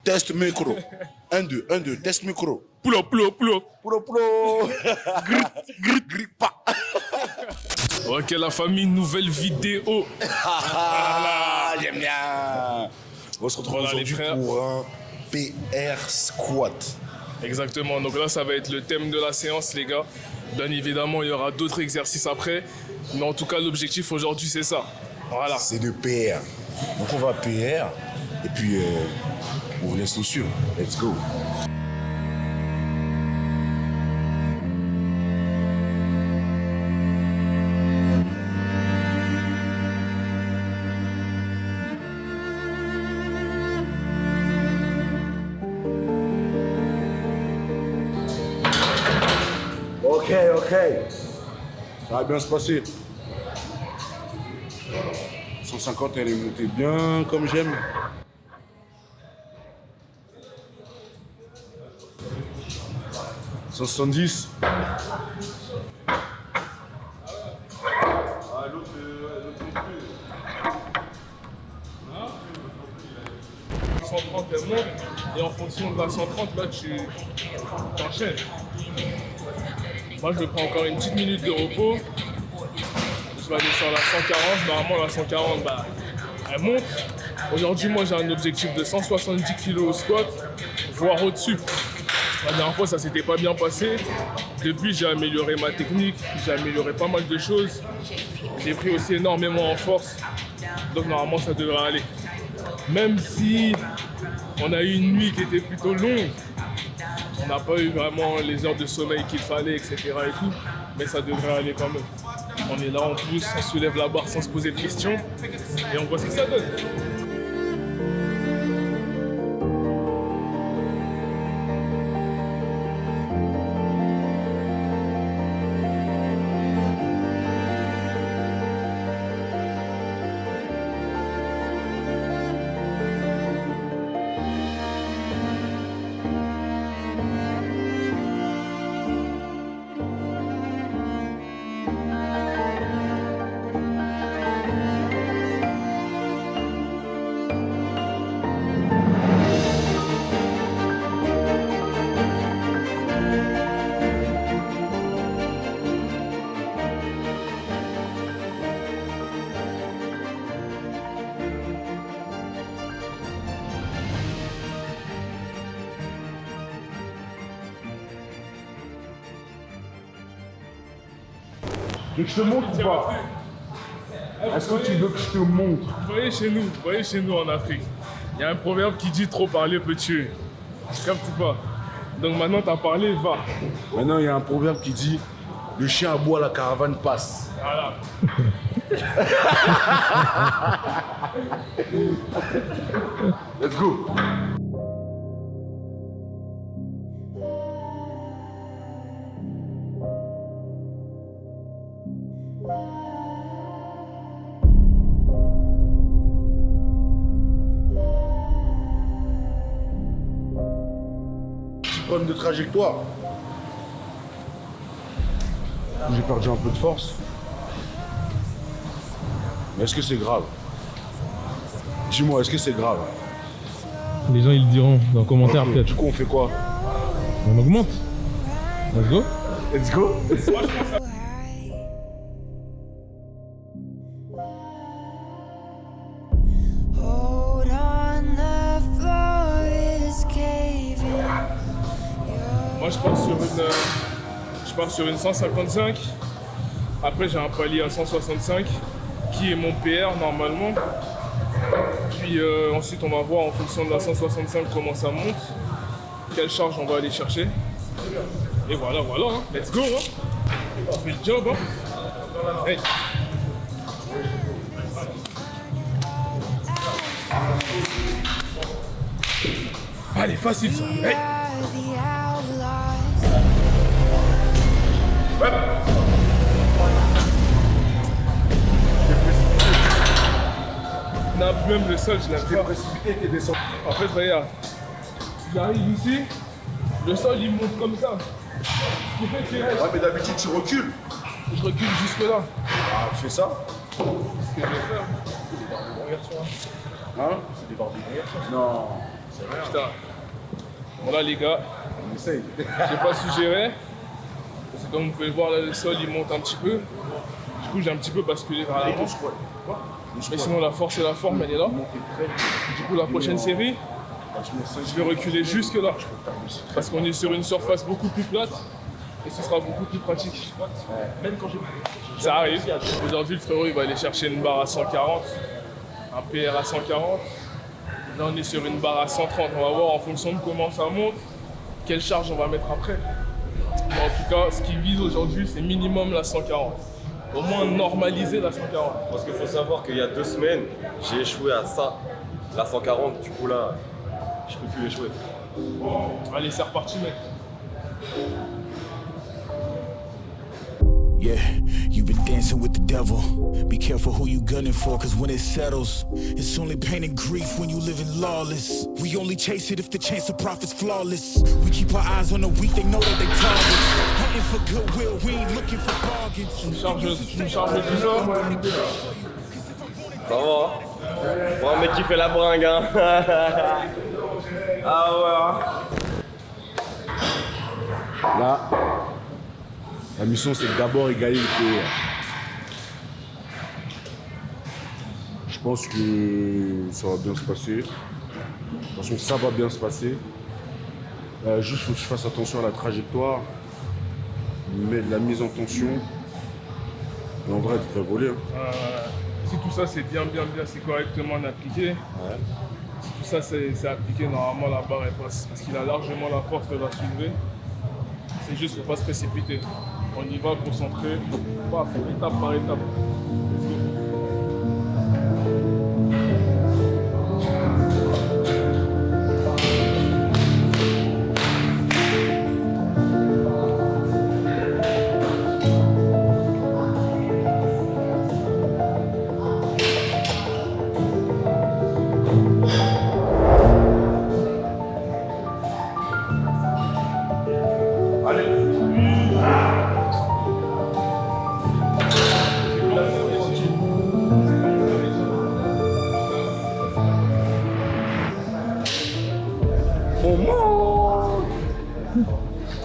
Test micro. 1, 2, 1, 2, test micro. Pulo. Pulo. Grippa. Ok, la famille, nouvelle vidéo. J'aime bien. On se retrouve Voilà, les aujourd'hui frères. pour un PR squat. Exactement, donc là ça va être le thème de la séance les gars. Bien évidemment il y aura d'autres exercices après, mais en tout cas l'objectif aujourd'hui c'est ça. Voilà. C'est de PR. Donc on va PR et puis on vous laisse tout sûr. Let's go. Ok. Ça va bien se passer. 150, elle est montée bien comme j'aime. 170. La 130 elle monte et en fonction de la 130 là tu t'enchaînes. Moi je vais prendre encore une petite minute de repos. Je vais aller sur la 140, normalement la 140 elle monte. Aujourd'hui moi j'ai un objectif de 170 kg au squat, voire au-dessus. La dernière fois ça s'était pas bien passé. Depuis j'ai amélioré ma technique, j'ai amélioré pas mal de choses. J'ai pris aussi énormément en force. Donc normalement ça devrait aller. Même si on a eu une nuit qui était plutôt longue, on n'a pas eu vraiment les heures de sommeil qu'il fallait, etc. et tout, mais ça devrait aller quand même. On est là en plus, on soulève la barre sans se poser de questions et on voit ce que ça donne. Tu veux que je te montre ou pas? Est-ce que tu veux que je te montre? Vous voyez chez nous en Afrique, il y a un proverbe qui dit trop parler peut tuer. Tu captes ou pas? Donc maintenant t'as parlé, va. Maintenant, il y a un proverbe qui dit le chien aboie, la caravane passe. Voilà. Let's go. Petit problème de trajectoire. J'ai perdu un peu de force. Mais est-ce que c'est grave? Dis-moi, est-ce que c'est grave? Les gens ils le diront dans les commentaires Ok, peut-être. du coup, on fait quoi? On augmente. Let's go. Let's go. Hold on, the floor is caving. Moi je pars sur une 155. Après j'ai un palier à 165 qui est mon PR normalement. Puis ensuite on va voir en fonction de la 165 comment ça monte, quelle charge on va aller chercher. Et voilà, hein. Let's go hein. On fait le job hein. Hey. Allez, facile ça. Hey. Are the outlaws. Non, même le sol, je l'aime T'es pas. précipité, t'es descendu. En fait, regarde. J'arrive ici, le sol il monte comme ça. Ce qui fait que Ouais, mais d'habitude, tu recules. je recule jusque là. Ah, fais ça. Ce que je vais faire. Hein? C'est des barres de derrière ça. Non. Putain. Bon là les gars, On essaye. j'ai pas suggéré. Parce que comme vous pouvez le voir là, le sol il monte un petit peu. Du coup j'ai un petit peu basculé vers l'avant. Mais sinon la force et la forme elle est là. Du coup la prochaine série, je vais reculer jusque là. Parce qu'on est sur une surface beaucoup plus plate. Et ce sera beaucoup plus pratique. Ça arrive. Aujourd'hui le frérot il va aller chercher une barre à 140. Un PR à 140. Là on est sur une barre à 130. On va voir en fonction de comment ça monte, quelle charge on va mettre après. Mais en tout cas, ce qu'il vise aujourd'hui, c'est minimum la 140. Au moins normaliser la 140. Parce qu'il faut savoir qu'il y a 2 semaines, j'ai échoué à ça, la 140. Du coup là, je peux plus échouer. Allez, c'est reparti mec. Yeah, you've been dancing with the devil. Be careful who you gunning for, cause when it settles, it's only pain and grief when you living lawless. We only chase it if the chance of profit's flawless. We keep our eyes on the weak, they know that they targets. Hunting for goodwill, we ain't looking for bargains. Tu me charges tout ça. Ça va hein? Pour un mec qui fait la bringue hein. Ah ouais. Là, la mission c'est d'abord égaler le PR. Je pense que ça va bien se passer. De toute façon, ça va bien se passer. Juste, il faut que je fasse attention à la trajectoire, mais de la mise en tension. Et en vrai, il devrait voler. Hein. Si tout ça c'est bien, c'est correctement appliqué. Si tout ça c'est appliqué, normalement la barre elle passe. Parce qu'il a largement la force de la soulever. C'est juste qu'il ne faut pas se précipiter. On y va concentré, paf, étape par étape.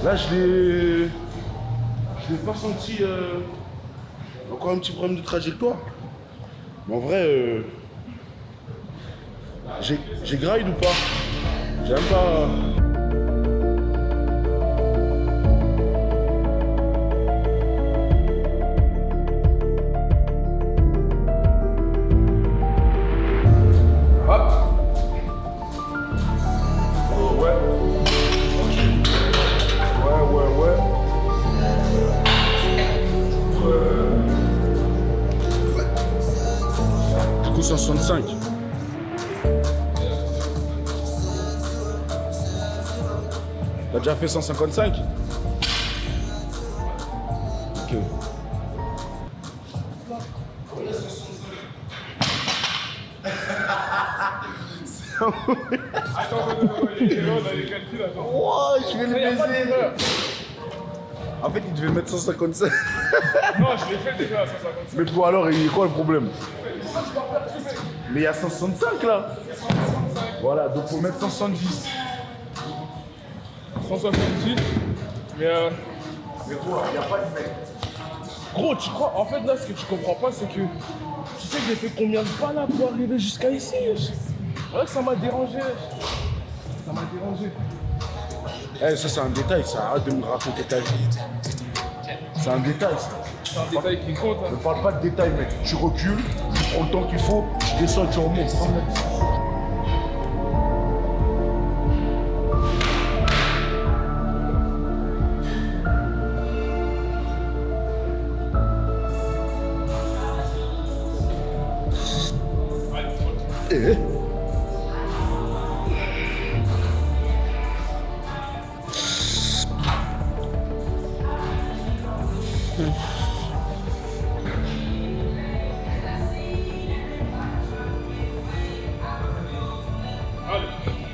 Là, je l'ai pas senti. Encore un petit problème de trajectoire. Mais en vrai, j'ai gride ou pas? J'ai même pas. Du coup, 165. T'as déjà fait 155? Ok. Attends, il est là, on a les calculs, attends. Oh, je vais le Il y a pas baiser. d'erreur. En fait, il devait mettre 155. Non, je l'ai fait déjà à 155. Mais pour alors, il est quoi le problème? Mais il y a 165 là. Voilà, donc faut mettre 170. 170. Mais Mais toi, il n'y a pas de mec. gros, tu crois, en fait là ce que tu comprends pas c'est que tu sais que j'ai fait combien de pas là pour arriver jusqu'à ici. C'est vrai que ça m'a dérangé. Ça m'a dérangé. Eh, ça c'est un détail, ça, arrête de me raconter ta vie. C'est un détail ça. C'est un détail qui compte. Ne Hein. parle pas de détail mec. Tu recules, tu prends le temps qu'il faut, tu descends et tu remontes. Eh.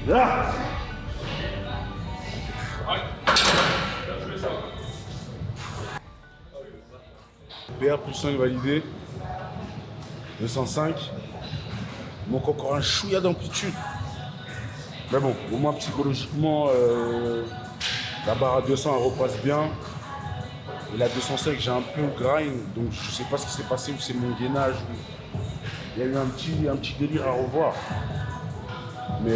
Là. PR plus 5 validé. 205. Il manque encore un chouïa d'amplitude. Mais bon, au moins psychologiquement, la barre à 200 elle repasse bien. Et la 205, j'ai un peu grind, donc je sais pas ce qui s'est passé, ou c'est mon gainage. Il y a eu un petit délire à revoir. Mais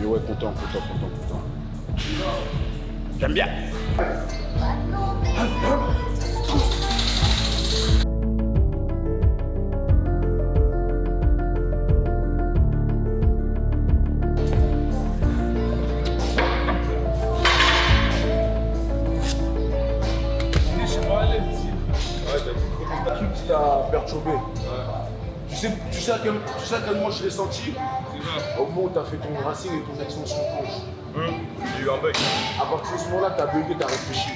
ouais, content. J'aime bien. Qui t'a perturbé. Tu sais à quel moment je l'ai senti? Au moment où tu as fait ton racing et ton extension de hanche. J'ai eu un bug. À partir de ce moment-là, tu as bugué, tu as réfléchi.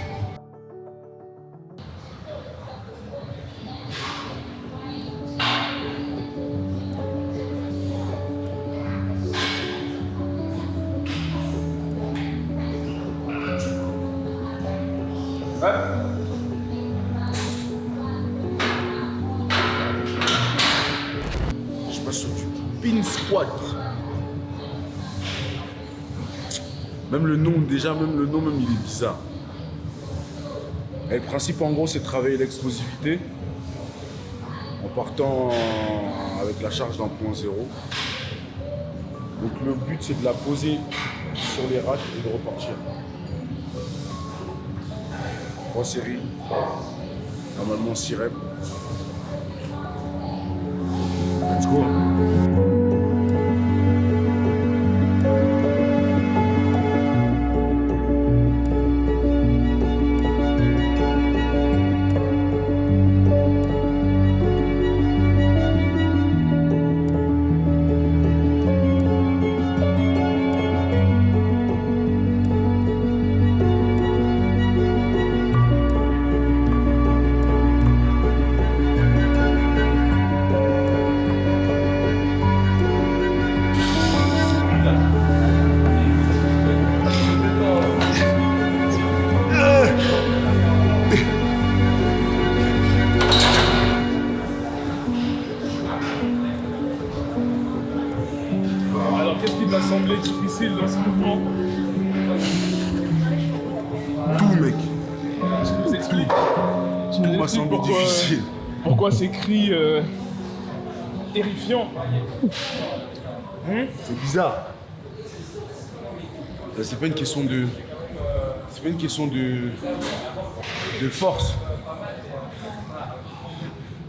Je passe sur du pin squat. Même le nom, il est bizarre. Et le principe, en gros, c'est de travailler l'explosivité en partant avec la charge d'un point zéro. Donc le but, c'est de la poser sur les racks et de repartir. 3 séries, normalement 6 reps. Let's go. Alors, qu'est-ce qui t'a semblé difficile dans ce mouvement? Tout, mec. Je vous explique. Tout m'a semblé difficile. Pourquoi ces cris terrifiants? C'est bizarre. C'est pas une question de. C'est pas une question de force.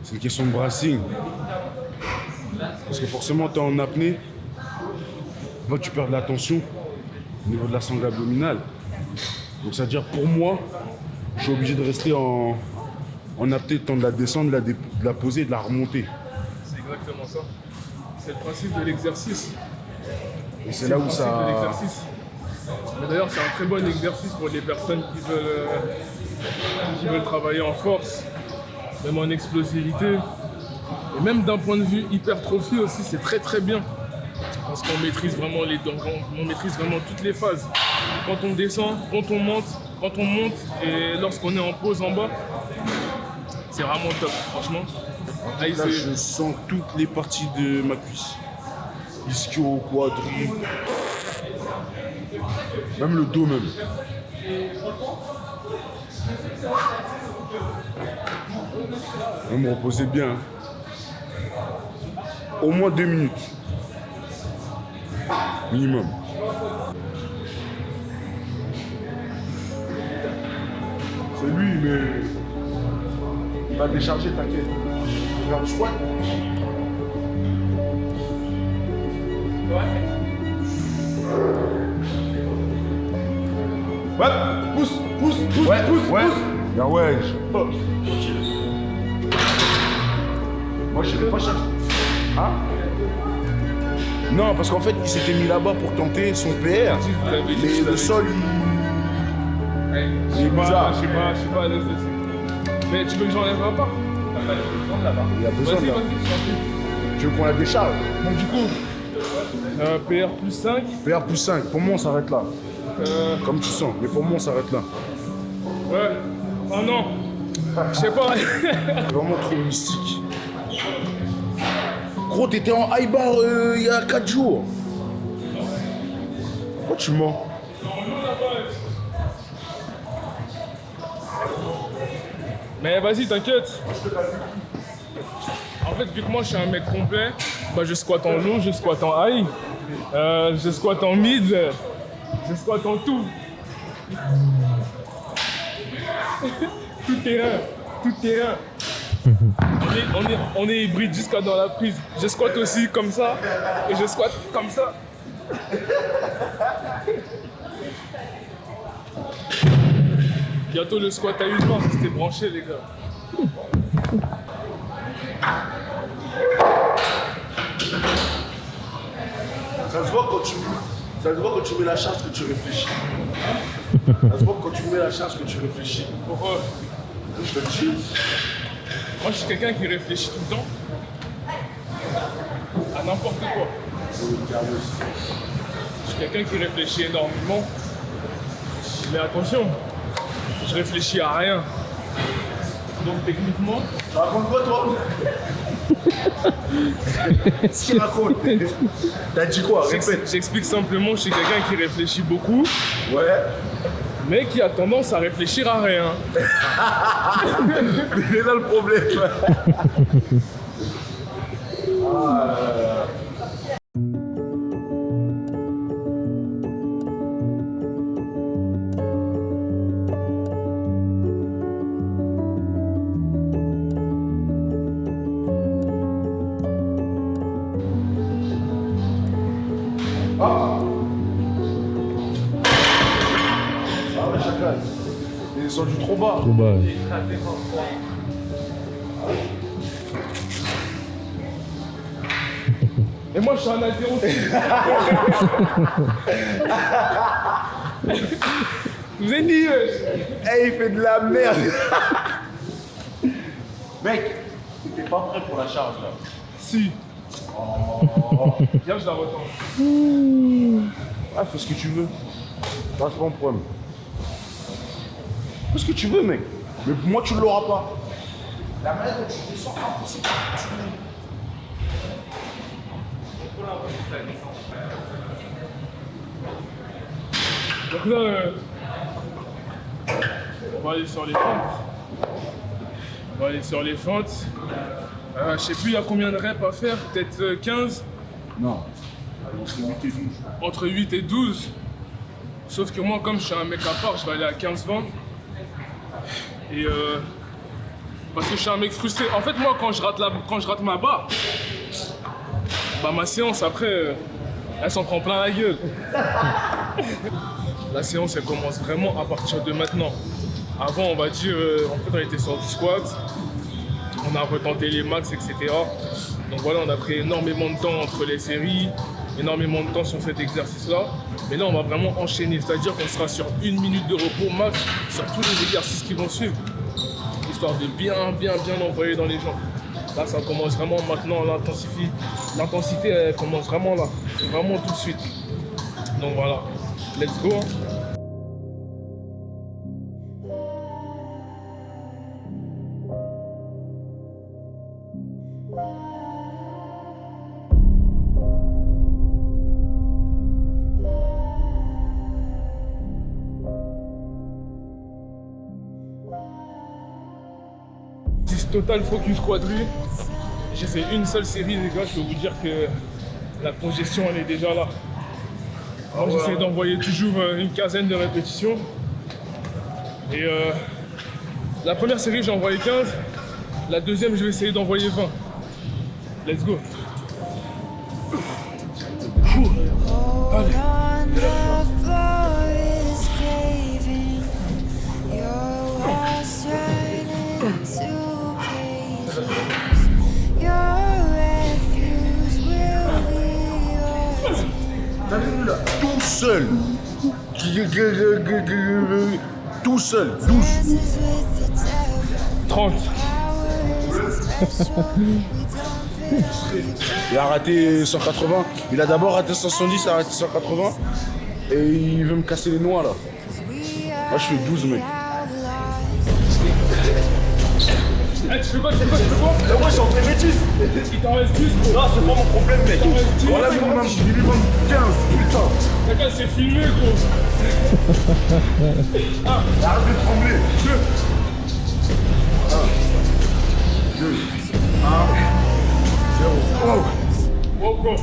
C'est une question de brassing. Parce que forcément, t'es en apnée. Là, tu perds de la tension au niveau de la sangle abdominale. Donc, c'est-à-dire, pour moi, je suis obligé de rester en apnée, le temps de la descendre, de la poser et de la remonter. C'est exactement ça. C'est le principe de l'exercice. Et c'est là où ça. De l'exercice. Mais d'ailleurs, c'est un très bon exercice pour les personnes qui veulent travailler en force, même en explosivité. Et même d'un point de vue hypertrophie aussi, c'est très très bien. Parce qu'on maîtrise vraiment on maîtrise vraiment toutes les phases. Quand on descend, quand on monte et lorsqu'on est en pause en bas, c'est vraiment top, franchement. Là, je sens toutes les parties de ma cuisse. Ischio, quadri, même le dos même. Je vais me reposer bien. Au moins 2 minutes. Minimum. C'est lui, mais il va décharger, t'inquiète. Je vais faire le squat. Ouais, pousse. Bien ouais. Oh. Moi, je vais pas chercher. Hein? Non, parce qu'en fait, il s'était mis là-bas pour tenter son PR. Mais le sol, il est bizarre. Je suis pas à l'aise dessus. Mais tu veux que j'enlève un pas? Il a besoin de la... Tu veux qu'on la décharge? Donc du coup, PR plus 5. PR plus 5, pour moi on s'arrête là. Comme tu sens, mais pour moi on s'arrête là. Ouais. Oh non. Je sais pas. C'est vraiment trop mystique. Gros, t'étais en high bar il y a 4 jours. Pourquoi tu mens? Mais vas-y, t'inquiète. En fait, vu que moi je suis un mec complet, bah, je squatte en low, je squatte en high, je squatte en mid, je squatte en tout. Tout terrain, tout terrain. On est hybride jusqu'à dans la prise. Je squatte aussi comme ça et je squatte comme ça. Bientôt le squat à usement, restez branchés les gars. Ça se voit quand tu mets la charge que tu réfléchis. Ça se voit quand tu mets la charge que tu réfléchis. Pourquoi? Je te le dis. Moi je suis quelqu'un qui réfléchit tout le temps à n'importe quoi. Je suis quelqu'un qui réfléchit énormément. Mais attention, je réfléchis à rien. Donc techniquement, Tu racontes quoi toi? Qu'est-ce qu'il raconte? T'as dit quoi? Répète. j'explique simplement, je suis quelqu'un qui réfléchit beaucoup, Ouais. mais qui a tendance à réfléchir à rien. Mais il est là le problème. Ah ouais, chacal. Il est descendu trop bas. Trop bas. Et moi je suis un altéro. Je vous ai dit, Eh, il fait de la merde. Mec, t'es pas prêt pour la charge là. si. Viens, je la retends. Ah, fais ce que tu veux. C'est pas un problème. Fais ce que tu veux, mec. Mais pour moi, tu l'auras pas. La manière dont tu descends, impossible. Donc là, on va aller sur les fentes. On va aller sur les fentes. Je sais plus il y a combien de reps à faire, peut-être 15, Non. Entre 8 et 12. entre 8 et 12. Sauf que moi, comme je suis un mec à part, je vais aller à 15-20. Et parce que je suis un mec frustré. En fait, moi, quand je rate ma barre, bah ma séance après, elle s'en prend plein la gueule. La séance, elle commence vraiment à partir de maintenant. Avant, on va dire, en fait, on était sur du squat, on a retenté les max, etc. Donc voilà, on a pris énormément de temps entre les séries, énormément de temps sur cet exercice-là. Mais là, on va vraiment enchaîner, c'est-à-dire qu'on sera sur 1 minute de repos max sur tous les exercices qui vont suivre, histoire de bien envoyer dans les jambes. Là, ça commence vraiment maintenant, l'intensité, elle commence vraiment là. C'est vraiment tout de suite. Donc voilà, let's go. Total focus quadri. J'ai fait une seule série, les gars, je peux vous dire que la congestion elle est déjà là. Alors j'essaie d'envoyer toujours une quinzaine de répétitions. Et la première série j'ai envoyé 15, la deuxième je vais essayer d'envoyer 20. Let's go. Hold on, the floor is caving. Your walls turn into cages. Your refuse will be yours. T'as vu là? Tout seul. Tout seul. 12. Dances with the devil. 30. Power is special. We don't fit. Il a raté 180. Il a d'abord raté 170, il a raté 180. Et il veut me casser les noix là. We Moi je fais 12 mec. outlaws. Eh, tu fais quoi? Mais moi, je suis en train de métis. Il t'en reste 10, gros. Non, c'est pas mon problème, mec. Il t'en reste 10. Voilà, minimum, je lui vends 15, putain. Regarde, c'est filmé, gros. Arrête de trembler. 2, 1, 0. Oh, gros.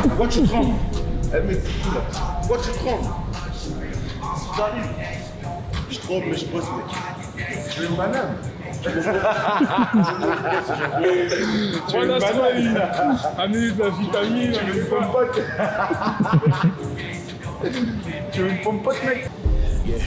Pourquoi tu trembles? Eh mec, c'est tout là. Pourquoi tu trembles? J'arrive. Je tremble, mais je bosse, mec. Je veux une banane. Voilà, amenez de la vitamine, amenez de Tu veux une pomme pote, mec? Yeah,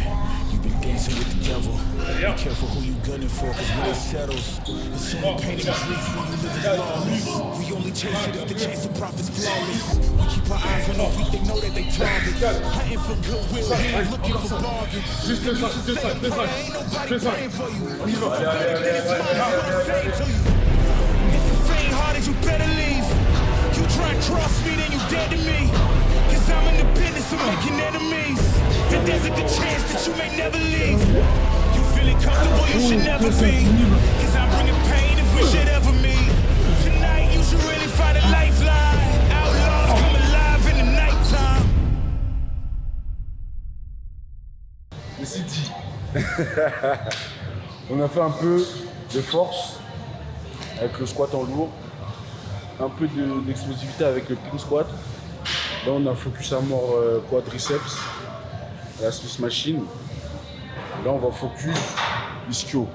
you've been dancing with the devil. Be careful who you gunning for, cause when it settles, it's only pain and grief when you live in lawless. We only chase it if the chase of profit's flawless. We keep our eyes on them, they know that they targets. Hunting for goodwill, we ain't looking for bargains. Juste 2 5, 2 5, 2 5. Ain't nobody 2 5. praying for you. It's what I'm saying to you. If you faint hearted, you better leave. You try and cross me, then you dead to me. Cause I'm in the business of making enemies. And there's a good chance that you may never leave. You feeling comfortable, you should never be. Cause I'm bringing pain if we should ever meet. Tonight you should really find a lifeline. Outlaws come alive in the nighttime. Ceci dit, on a fait un peu de force avec le squat en lourd, un peu d'explosivité avec le clean squat. Là, on a focus à mort quadriceps, la Swiss machine. Là, on va focus ischio.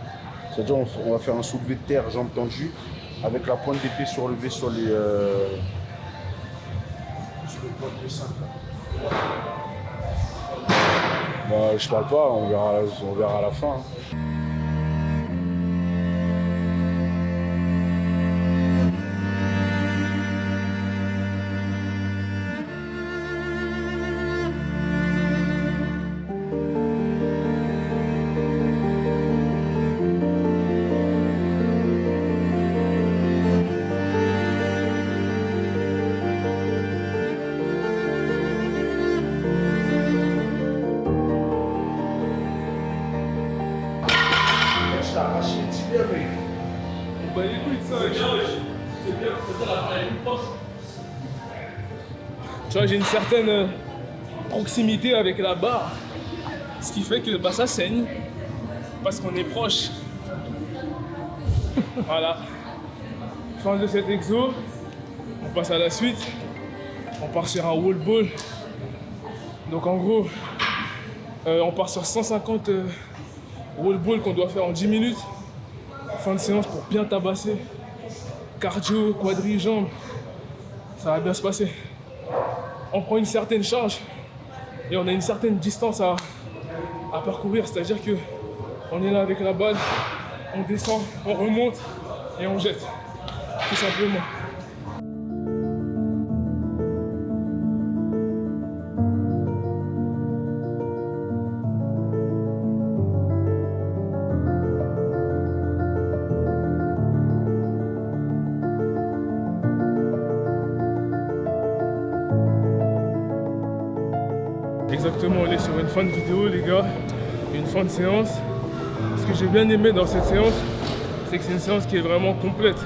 C'est-à-dire, on va faire un soulevé de terre, jambes tendues, avec la pointe des pieds surlevée sur les pointes de cintre. Bah, je parle pas, on verra à la fin. Bah écoute, ça, c'est bien, tu vois, j'ai une certaine proximité avec la barre, ce qui fait que bah, ça saigne, parce qu'on est proche. Voilà. Fin de cet exo, on passe à la suite, on part sur un wall ball. Donc en gros, on part sur 150 wall ball qu'on doit faire en 10 minutes. Fin de séance pour bien tabasser. Cardio, quadri, jambes. Ça va bien se passer. On prend une certaine charge et on a une certaine distance à parcourir. C'est-à-dire que on est là avec la balle, on descend, on remonte et on jette. Tout simplement. Exactement, on est sur une fin de vidéo les gars, une fin de séance. Ce que j'ai bien aimé dans cette séance, c'est que c'est une séance qui est vraiment complète.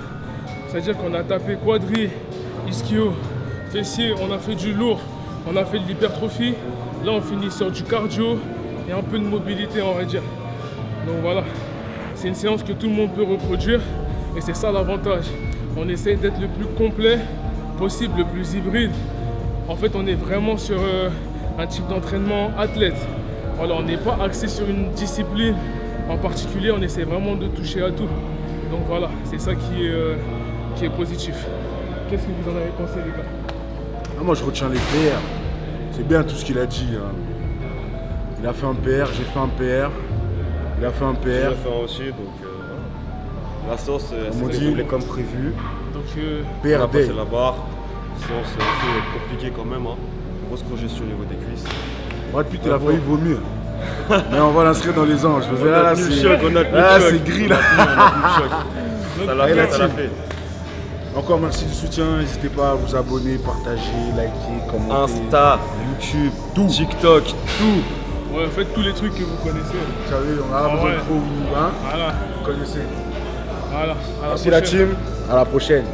C'est-à-dire qu'on a tapé quadri, ischio, fessier, on a fait du lourd, on a fait de l'hypertrophie. Là on finit sur du cardio et un peu de mobilité on va dire. Donc voilà, c'est une séance que tout le monde peut reproduire et c'est ça l'avantage. On essaye d'être le plus complet possible, le plus hybride. En fait on est vraiment sur un type d'entraînement athlète. Voilà, on n'est pas axé sur une discipline en particulier, on essaie vraiment de toucher à tout. Donc voilà, c'est ça qui est positif. Qu'est-ce que vous en avez pensé les gars? Moi je retiens les PR. C'est bien tout ce qu'il a dit. Hein. Il a fait un PR, j'ai fait un PR. Il a fait un PR. Il a fait un aussi, donc la sauce s'est déroulée comme prévu. Donc on a passé la barre. Séance assez compliquée quand même. Hein. Grosse congestion au niveau des cuisses. Moi depuis il a failli vomir. Mais on va l'inscrire dans les anges. Là c'est gris là. Ça l'a fait. Encore merci du soutien, n'hésitez pas à vous abonner, partager, liker, commenter. Insta, YouTube, tout. TikTok, tout. Ouais, faites tous les trucs que vous connaissez. Vous savez, on a besoin de trop, hein. Voilà. Vous connaissez. Voilà, à la Merci la prochaine. team. À la prochaine.